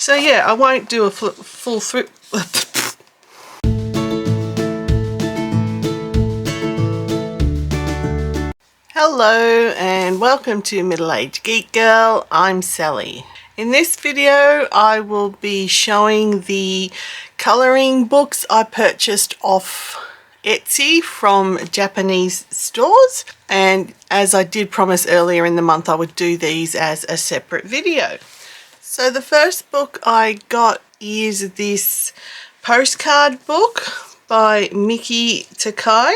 So yeah, I won't do a full through. Hello and welcome to Middle-Aged Geek Girl. I'm Sally. In this video I will be showing the colouring books I purchased off Etsy from Japanese stores, and as I did promise earlier in the month I would do these as a separate video. So the first book I got is this postcard book by Miki Takai,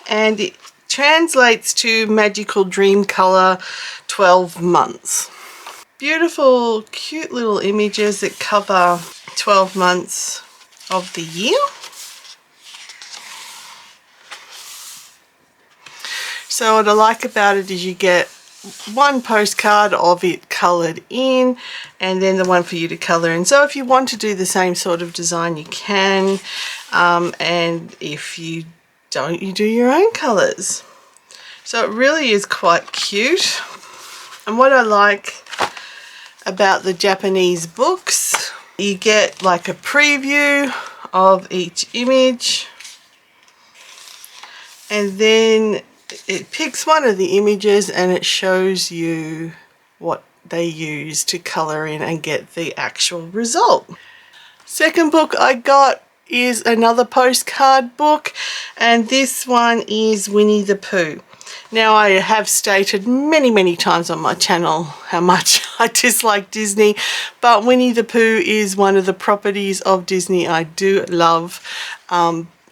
and it translates to Magical Dream Color 12 months. Beautiful, cute little images that cover 12 months of the year. So what I like about it is you get one postcard of it coloured in, and then the one for you to colour in. So if you want to do the same sort of design you can, and if you don't, you do your own colours. So it really is quite cute. And what I like about the Japanese books, you get like a preview of each image, and then it picks one of the images and it shows you what they use to colour in and get the actual result. Second book I got is another postcard book, and this one is Winnie the Pooh. Now, I have stated many times on my channel how much I dislike Disney, but Winnie the Pooh is one of the properties of Disney I do love,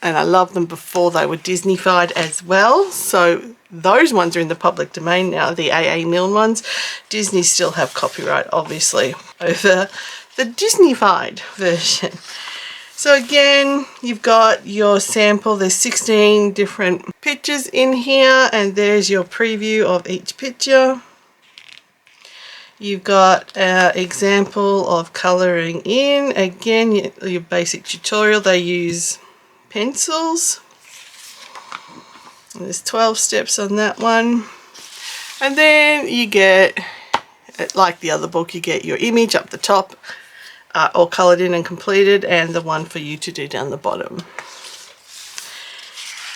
and I loved them before they were Disneyfied as well. So those ones are in the public domain now, the A.A. Milne ones. Disney still have copyright, obviously, over the Disneyfied version. So again, you've got your sample. There's 16 different pictures in here, and there's your preview of each picture. You've got an example of colouring in. Again, your basic tutorial. They use pencils. And there's 12 steps on that one. And then you get, like the other book, you get your image up the top, all coloured in and completed, and the one for you to do down the bottom.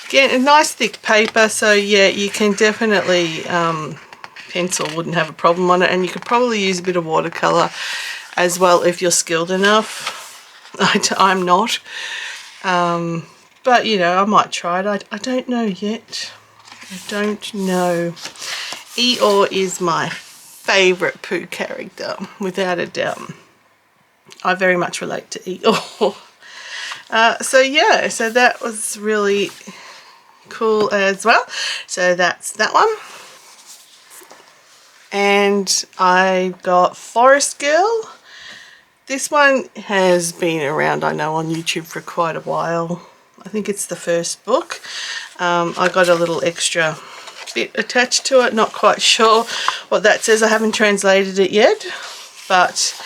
Again, a nice thick paper, so yeah, you can definitely, pencil wouldn't have a problem on it, and you could probably use a bit of watercolour as well if you're skilled enough. I'm not, but you know, I might try it. I don't know yet. I don't know. Eeyore is my favourite Pooh character, without a doubt. I very much relate to Eeyore. So yeah, so that was really cool as well. So that's that one. And I got Forest Girl. This one has been around, I know, on YouTube for quite a while. I think it's the first book. I got a little extra bit attached to it. Not quite sure what that says. I haven't translated it yet, but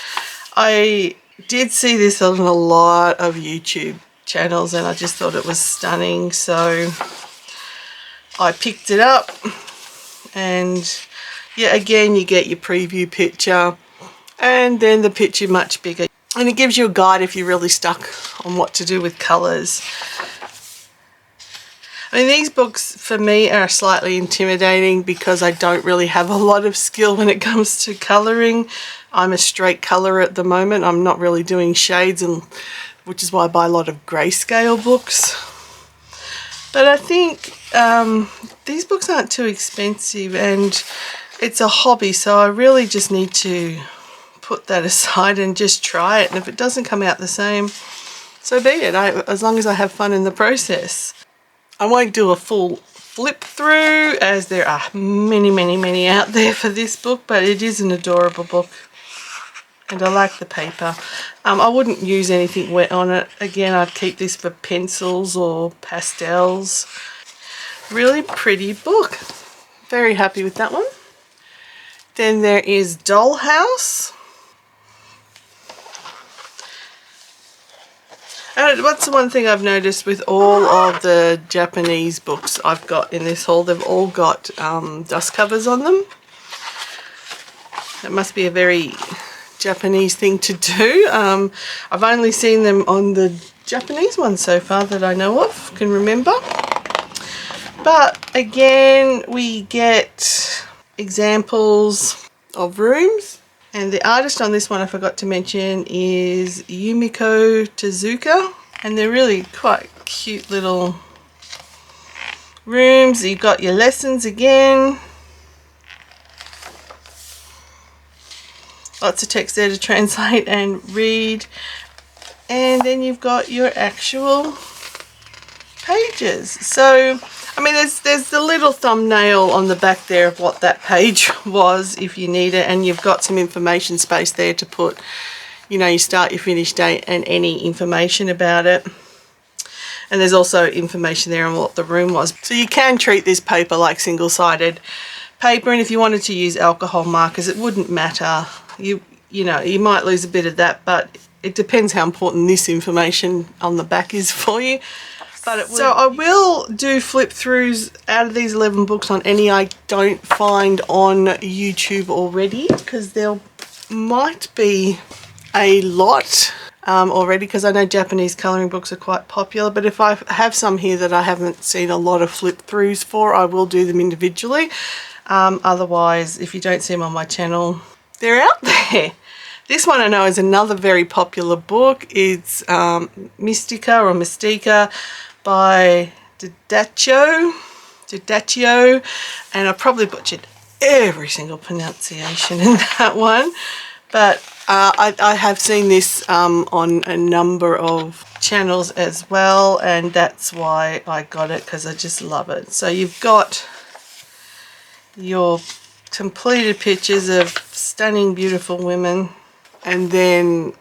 I did see this on a lot of YouTube channels and I just thought it was stunning, so I picked it up. And yeah, again, you get your preview picture and then the picture much bigger, and it gives you a guide if you're really stuck on what to do with colours. I mean, these books for me are slightly intimidating because I don't really have a lot of skill when it comes to colouring. I'm a straight colour at the moment. I'm not really doing shades, and which is why I buy a lot of grayscale books. But I think these books aren't too expensive, and it's a hobby, so I really just need to put that aside and just try it. And if it doesn't come out the same, so be it. As long as I have fun in the process. I won't do a full flip through, as there are many out there for this book, but it is an adorable book and I like the paper. I wouldn't use anything wet on it. Again, I'd keep this for pencils or pastels. Really pretty book. Very happy with that one. Then there is Dollhouse. And what's the one thing I've noticed with all of the Japanese books I've got in this haul? They've all got dust covers on them. It must be a very Japanese thing to do. I've only seen them on the Japanese one so far that I know of, can remember. But again, we get examples of rooms. And the artist on this one I forgot to mention is Sumiko Gurashi. And they're really quite cute little rooms. You've got your lessons again. Lots of text there to translate and read. And then you've got your actual pages. So, I mean, there's the little thumbnail on the back there of what that page was if you need it. And you've got some information space there to put, you know, your start, your finish date and any information about it. And there's also information there on what the room was. So you can treat this paper like single-sided paper, and if you wanted to use alcohol markers, it wouldn't matter. You know, you might lose a bit of that, but it depends how important this information on the back is for you. But it would. So I will do flip throughs out of these 11 books on any I don't find on YouTube already, because there might be a lot already, because I know Japanese colouring books are quite popular, but if I have some here that I haven't seen a lot of flip throughs for, I will do them individually. Otherwise, if you don't see them on my channel, they're out there. This one I know is another very popular book. It's Mystica by Gudetama, and I probably butchered every single pronunciation in that one, but I have seen this on a number of channels as well, and that's why I got it, because I just love it. So you've got your completed pictures of stunning, beautiful women, and then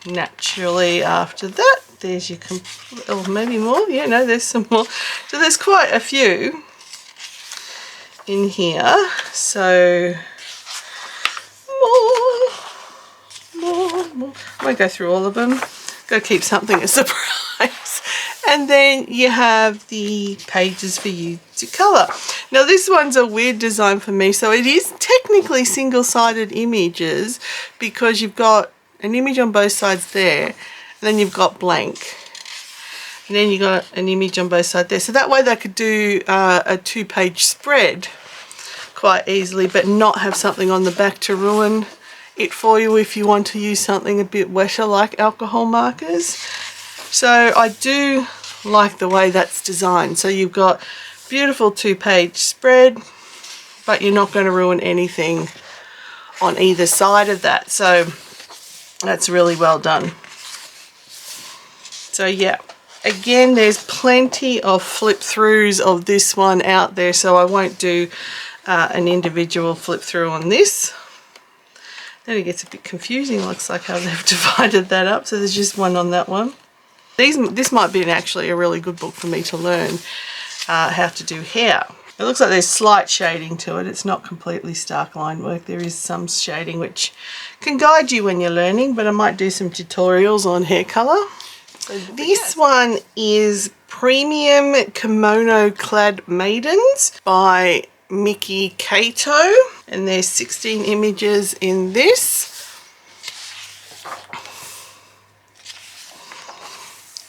naturally after that there's your complete, or maybe more, yeah, no, there's some more. So there's quite a few in here. So more. I won't go through all of them. Go keep something a surprise. And then you have the pages for you to colour. Now this one's a weird design for me. So it is technically single-sided images, because you've got an image on both sides there, and then you've got blank. And then you've got an image on both sides there. So that way they could do a 2-page spread quite easily, but not have something on the back to ruin it for you if you want to use something a bit wetter like alcohol markers. So I do like the way that's designed. So you've got beautiful 2-page spread, but you're not going to ruin anything on either side of that. So that's really well done. So yeah, again, there's plenty of flip throughs of this one out there, so I won't do an individual flip through on this. Then it gets a bit confusing, looks like how they've divided that up. So there's just one on that one. This might be actually a really good book for me to learn how to do hair. It looks like there's slight shading to it. It's not completely stark line work. There is some shading which can guide you when you're learning, but I might do some tutorials on hair colour. So this one is Premium Kimono Clad Maidens by Mickey Kato, and there's 16 images in this.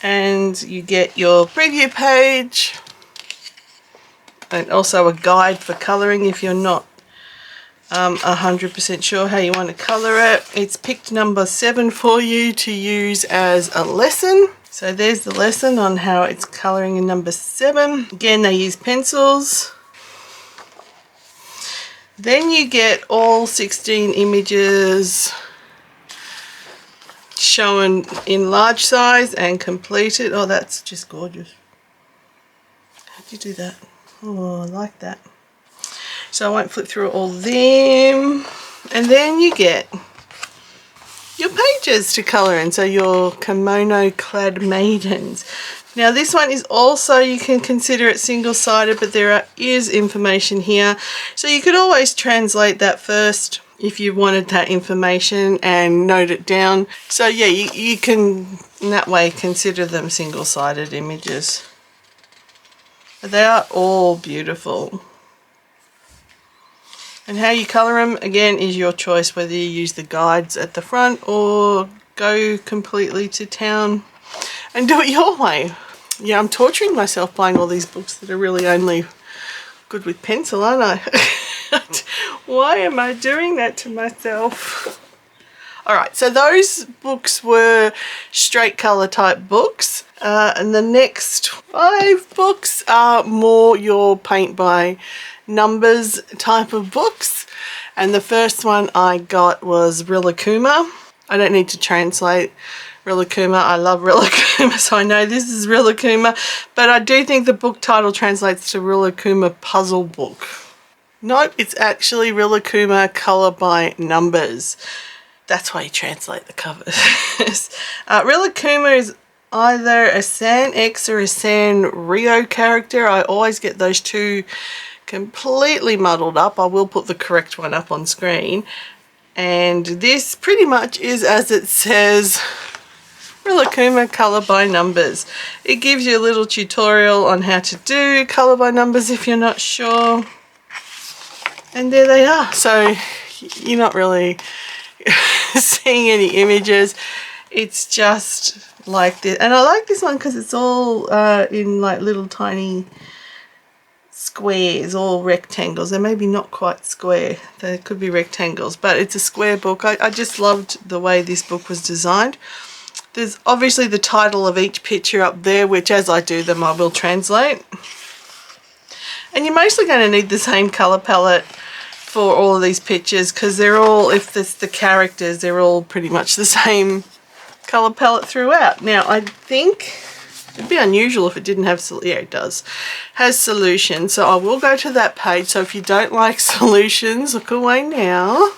And you get your preview page and also a guide for colouring if you're not 100% sure how you want to colour it. It's picked number 7 for you to use as a lesson. So there's the lesson on how it's colouring in number 7. Again, they use pencils. Then you get all 16 images shown in large size and completed. Oh, that's just gorgeous. How'd you do that? Oh, I like that. So I won't flip through all them. And then you get your pages to colour in. So your Kimono Clad Maidens. Now this one is also, you can consider it single-sided, but there is information here. So you could always translate that first if you wanted that information and note it down. So yeah, you can in that way consider them single-sided images. But they are all beautiful. And how you colour them, again, is your choice, whether you use the guides at the front or go completely to town and do it your way. Yeah, I'm torturing myself buying all these books that are really only good with pencil, aren't I? Why am I doing that to myself? Alright, so those books were straight colour type books. And the next 5 books are more your paint by numbers type of books. And the first one I got was Rilakkuma. I don't need to translate Rilakkuma. I love Rilakkuma, so I know this is Rilakkuma. But I do think the book title translates to Rilakkuma Puzzle Book. Nope, it's actually Rilakkuma Colour by Numbers. That's why you translate the covers. Rilakkuma is either a San X or a San Rio character. I always get those two completely muddled up. I will put the correct one up on screen. And this pretty much is as it says, Rilakkuma Colour by Numbers. It gives you a little tutorial on how to do colour by numbers if you're not sure. And there they are. So you're not really seeing any images. It's just like this. And I like this one because it's all in like little tiny squares, all rectangles. They're maybe not quite square, they could be rectangles, but it's a square book. I just loved the way this book was designed. There's obviously the title of each picture up there, which as I do them I will translate. And you're mostly going to need the same colour palette for all of these pictures, because they're all, if it's the characters, they're all pretty much the same colour palette throughout. Now I think it'd be unusual if it didn't have, yeah, it does, has solutions. So I will go to that page. So if you don't like solutions, look away now.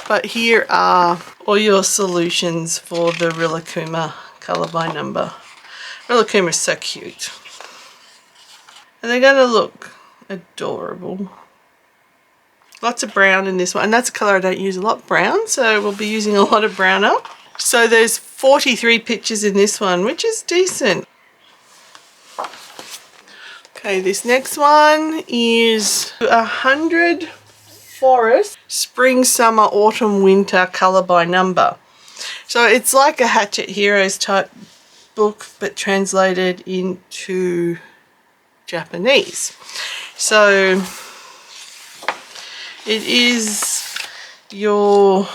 But here are all your solutions for the Rilakkuma Colour by Number. Rilakkuma is so cute. And they're going to look adorable. Lots of brown in this one. And that's a colour I don't use a lot, brown. So we'll be using a lot of brown up. So there's 43 pictures in this one, which is decent. Okay, this next one is 100 Forest Spring, Summer, Autumn, Winter Colour by Number. So it's like a Hatchet Heroes type book, but translated into Japanese. So it is your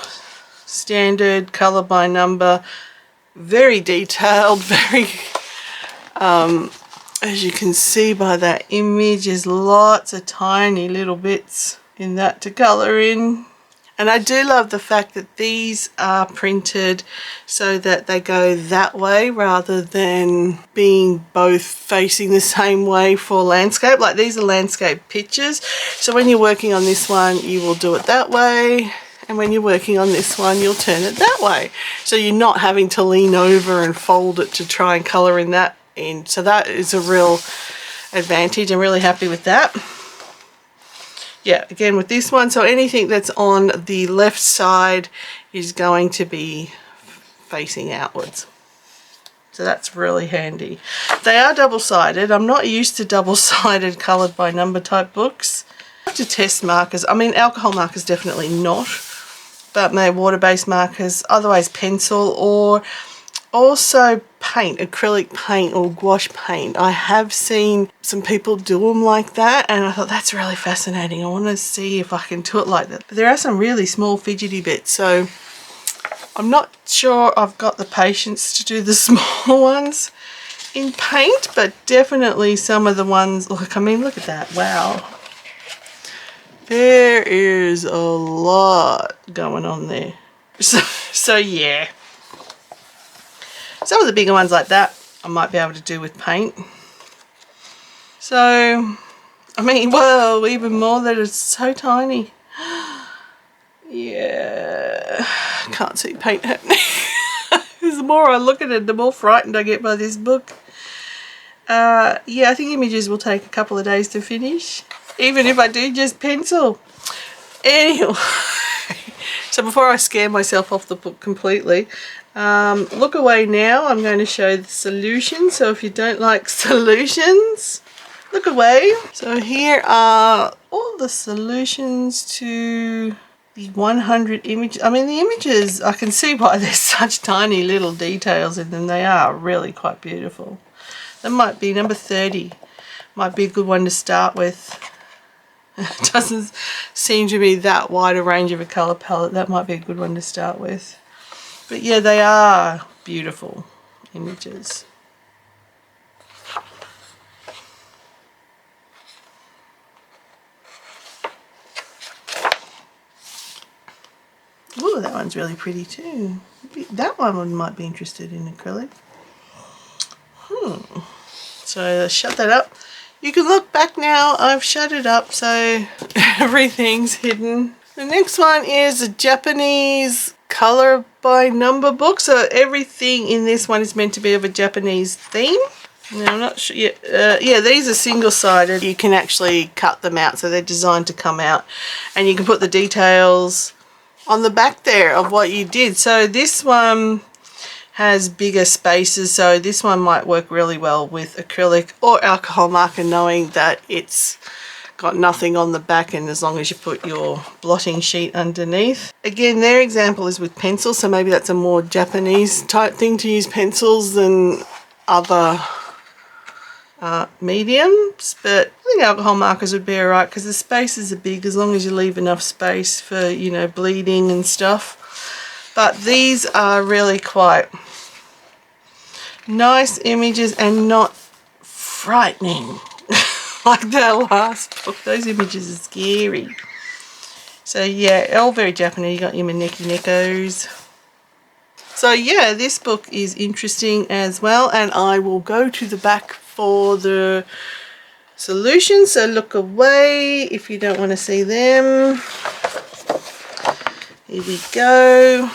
standard colour by number, very detailed, very as you can see by that image, there's lots of tiny little bits in that to colour in. And I do love the fact that these are printed so that they go that way rather than being both facing the same way for landscape. Like these are landscape pictures, so when you're working on this one you will do it that way, and when you're working on this one you'll turn it that way, so you're not having to lean over and fold it to try and colour in that end. So that is a real advantage. I'm really happy with that. Yeah, again with this one, so anything that's on the left side is going to be facing outwards. So that's really handy. They are double-sided. I'm not used to double-sided coloured by number type books. I have to test markers. I mean, alcohol markers definitely not, but my water-based markers, otherwise pencil, or also paint, acrylic paint or gouache paint. I have seen some people do them like that, and I thought that's really fascinating. I want to see if I can do it like that. But there are some really small fidgety bits, so I'm not sure I've got the patience to do the small ones in paint, but definitely some of the ones, look, I mean, look at that, wow. There is a lot going on there. So yeah. Some of the bigger ones like that I might be able to do with paint. So, I mean, well, even more that it's so tiny. Yeah, can't see paint happening. The more I look at it, the more frightened I get by this book. Yeah, I think images will take a couple of days to finish, even if I do just pencil. Anyway, so before I scare myself off the book completely, look away now. I'm going to show the solution. So if you don't like solutions, Look away. So here are all the solutions to the 100 images. I mean, the images, I can see why there's such tiny little details in them. They are really quite beautiful. That might be number 30. Might be a good one to start with. It doesn't seem to be that wide a range of a colour palette. That might be a good one to start with. But yeah, they are beautiful images. Oh, that one's really pretty too. That one might be interested in acrylic. So shut that up. You can look back now. I've shut it up so everything's hidden. The next one is a Japanese color by number book. So everything in this one is meant to be of a Japanese theme. Now I'm not sure. Yeah, these are single-sided. You can actually cut them out, so they're designed to come out, and you can put the details on the back there of what you did. So this one has bigger spaces, so this one might work really well with acrylic or alcohol marker, knowing that it's got nothing on the back, and as long as you put your blotting sheet underneath. Again, their example is with pencils, so maybe that's a more Japanese type thing to use pencils than other mediums, but I think alcohol markers would be alright because the spaces are big as long as you leave enough space for, you know, bleeding and stuff. But these are really quite nice images and not frightening like the last book. Those images are scary. So yeah, all very Japanese. You got your maneki nekos. So yeah, this book is interesting as well, and I will go to the back for the solutions, so look away if you don't want to see them. Here we go.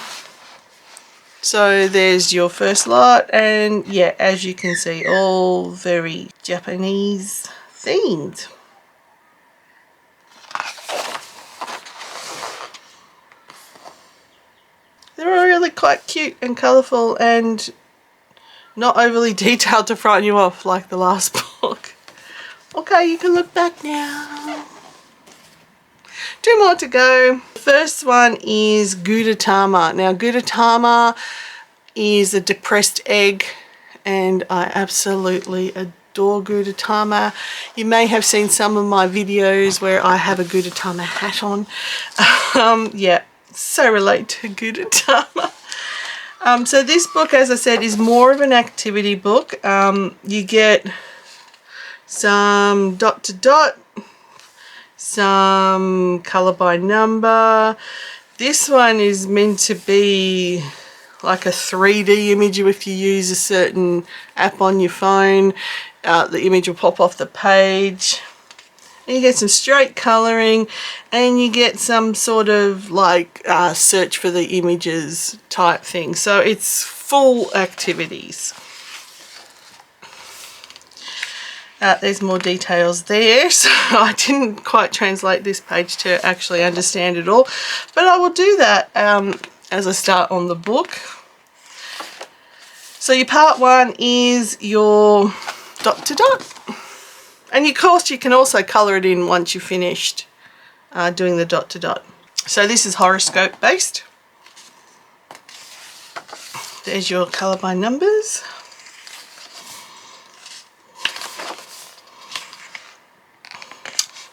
So there's your first lot, and yeah, as you can see, all very Japanese themed. They're all really quite cute and colourful and not overly detailed to frighten you off like the last book. Okay, you can look back now. 2 more to go. The first one is Gudetama. Now, Gudetama is a depressed egg, and I absolutely adore Gudetama. You may have seen some of my videos where I have a Gudetama hat on. Yeah, so relate to Gudetama. So this book, as I said, is more of an activity book. You get some dot to dot, some colour by number. This one is meant to be like a 3D image. If you use a certain app on your phone, the image will pop off the page. And you get some straight colouring, and you get some sort of like search for the images type thing. So it's full activities. There's more details there, so I didn't quite translate this page to actually understand it all, but I will do that as I start on the book. So your part 1 is your dot to dot. And of course you can also colour it in once you've finished doing the dot to dot. So this is horoscope based. There's your colour by numbers.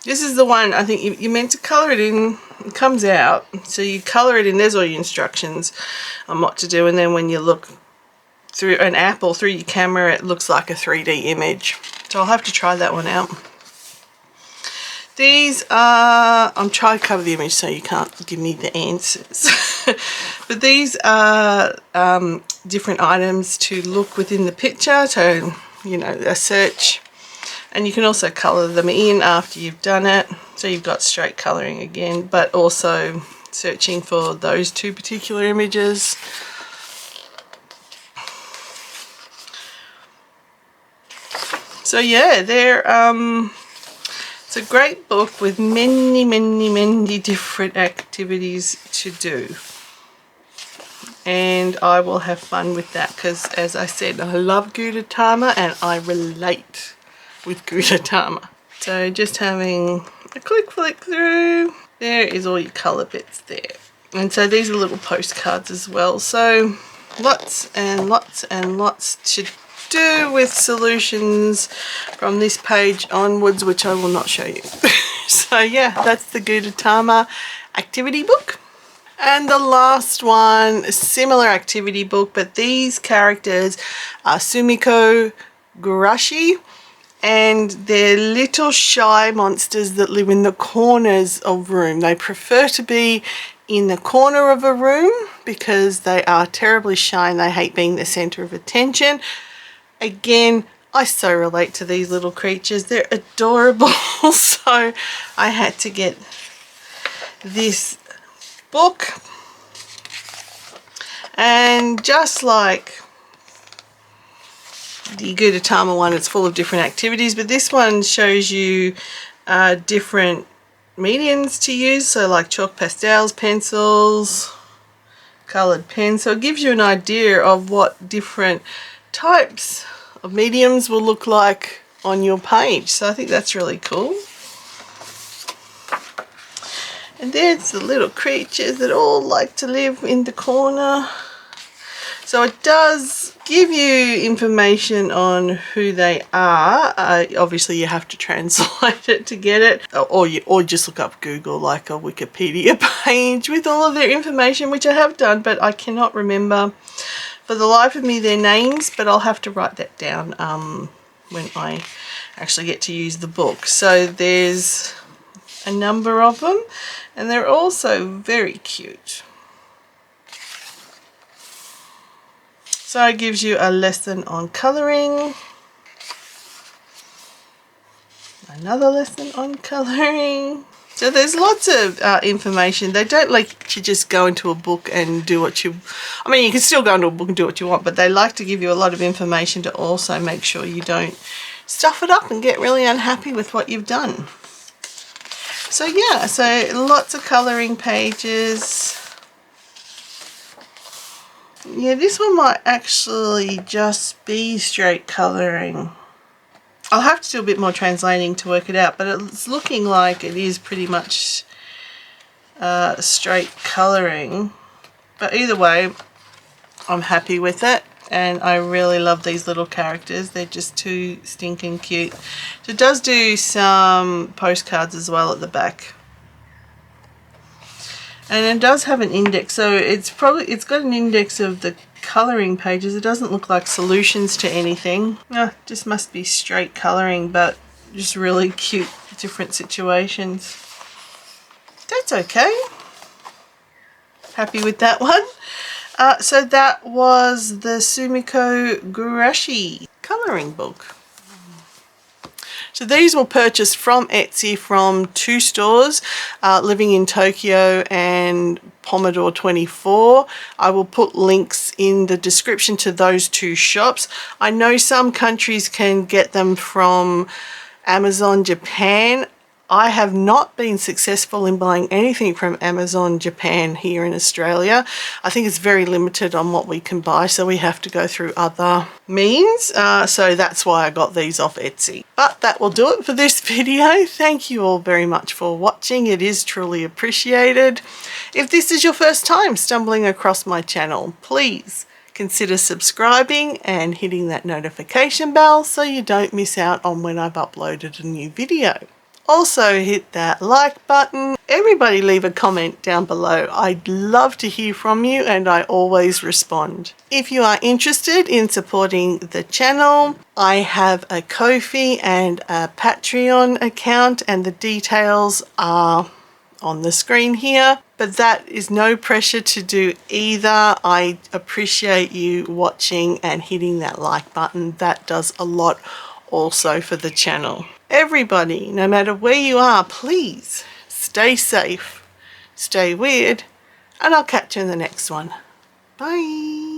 This is the one, I think you're meant to colour it in. It comes out, so you colour it in. There's all your instructions on what to do, and then when you look through an app or through your camera, it looks like a 3D image. So I'll have to try that one out. These are, I'm trying to cover the image so you can't give me the answers. But these are different items to look within the picture, so, you know, a search. And you can also colour them in after you've done it. So you've got straight colouring again, but also searching for those 2 particular images. So yeah, they're it's a great book with many different activities to do, and I will have fun with that because, as I said, I love Gudetama and I relate with Gudetama. So just having a quick flick through, there is all your colour bits there. And so these are little postcards as well. So lots and lots and lots to do with solutions from this page onwards, which I will not show you. So yeah, that's the Gudetama activity book. And the last one, a similar activity book, but these characters are Sumiko Gurashi, and they're little shy monsters that live in the corners of room. They prefer to be in the corner of a room because they are terribly shy and they hate being the center of attention. Again, I so relate to these little creatures. They're adorable. So I had to get this book, and just like the Gudetama one, it's full of different activities, but this one shows you different mediums to use, so like chalk, pastels, pencils, coloured pens. So it gives you an idea of what different types of mediums will look like on your page. So I think that's really cool. And there's the little creatures that all like to live in the corner. So it does give you information on who they are. Obviously you have to translate it to get it, or just look up Google, like a Wikipedia page with all of their information, which I have done, but I cannot remember for the life of me their names, but I'll have to write that down when I actually get to use the book. So there's a number of them, and they're also very cute. So it gives you a lesson on colouring, another lesson on colouring. So there's lots of information. They don't like you just go into a book and do what you, I mean, you can still go into a book and do what you want, but they like to give you a lot of information to also make sure you don't stuff it up and get really unhappy with what you've done. So yeah, so lots of colouring pages. Yeah, this one might actually just be straight colouring. I'll have to do a bit more translating to work it out, but it's looking like it is pretty much straight colouring. But either way, I'm happy with it, and I really love these little characters. They're just too stinking cute. So it does do some postcards as well at the back. And it does have an index, so it's got an index of the colouring pages. It doesn't look like solutions to anything. Just must be straight colouring, but just really cute different situations. That's okay. Happy with that one. So that was the Sumiko Gurashi colouring book. So these were purchased from Etsy from two stores, Living in Tokyo and Pomodoro 24. I will put links in the description to those two shops. I know some countries can get them from Amazon Japan. I have not been successful in buying anything from Amazon Japan here in Australia. I think it's very limited on what we can buy, so we have to go through other means. So that's why I got these off Etsy. But that will do it for this video. Thank you all very much for watching. It is truly appreciated. If this is your first time stumbling across my channel, please consider subscribing and hitting that notification bell so you don't miss out on when I've uploaded a new video. Also hit that like button. Everybody leave a comment down below. I'd love to hear from you, and I always respond. If you are interested in supporting the channel, I have a Ko-fi and a Patreon account, and the details are on the screen here. But that is no pressure to do either. I appreciate you watching and hitting that like button. That does a lot also for the channel. Everybody, no matter where you are, please stay safe, stay weird, and I'll catch you in the next one. Bye.